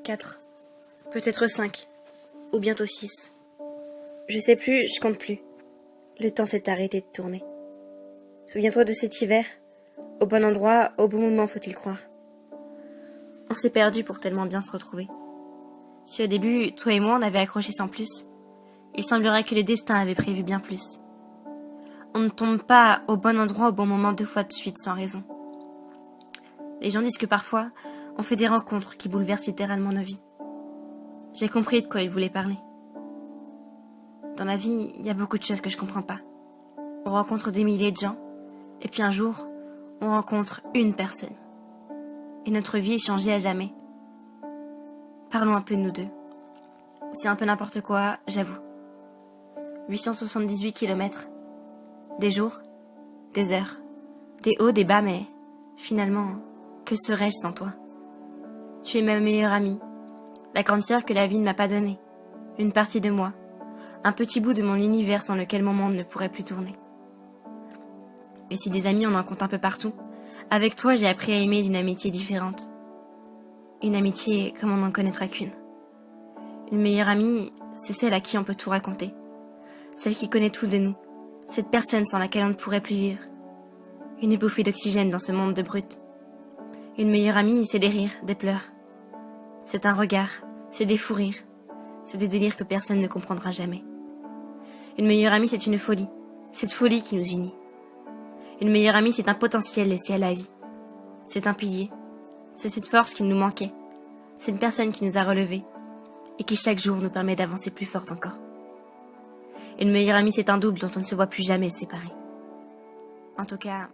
4, peut-être 5, ou bientôt 6. Je sais plus, je compte plus. Le temps s'est arrêté de tourner. Souviens-toi de cet hiver, au bon endroit, au bon moment, faut-il croire. On s'est perdu pour tellement bien se retrouver. Si au début, toi et moi, on avait accroché sans plus, il semblerait que le destin avait prévu bien plus. On ne tombe pas au bon endroit au bon moment 2 fois de suite sans raison. Les gens disent que parfois, on fait des rencontres qui bouleversent littéralement nos vies. J'ai compris de quoi ils voulaient parler. Dans la vie, il y a beaucoup de choses que je comprends pas. On rencontre des milliers de gens, et puis un jour, on rencontre une personne. Et notre vie est changée à jamais. Parlons un peu de nous deux. C'est un peu n'importe quoi, j'avoue. 878 kilomètres. Des jours, des heures, des hauts, des bas, mais finalement, que serais-je sans toi? Tu es ma meilleure amie, la grande sœur que la vie ne m'a pas donnée, une partie de moi, un petit bout de mon univers sans lequel mon monde ne pourrait plus tourner. Et si des amis on en compte un peu partout, avec toi j'ai appris à aimer d'une amitié différente. Une amitié comme on n'en connaîtra qu'une. Une meilleure amie, c'est celle à qui on peut tout raconter. Celle qui connaît tout de nous. Cette personne sans laquelle on ne pourrait plus vivre. Une bouffée d'oxygène dans ce monde de brutes. Une meilleure amie, c'est des rires, des pleurs. C'est un regard, c'est des fous rires. C'est des délires que personne ne comprendra jamais. Une meilleure amie, c'est une folie. Cette folie qui nous unit. Une meilleure amie, c'est un potentiel laissé à la vie. C'est un pilier. C'est cette force qui nous manquait. C'est une personne qui nous a relevés et qui chaque jour nous permet d'avancer plus forte encore. Une meilleure amie, c'est un double dont on ne se voit plus jamais séparés. En tout cas,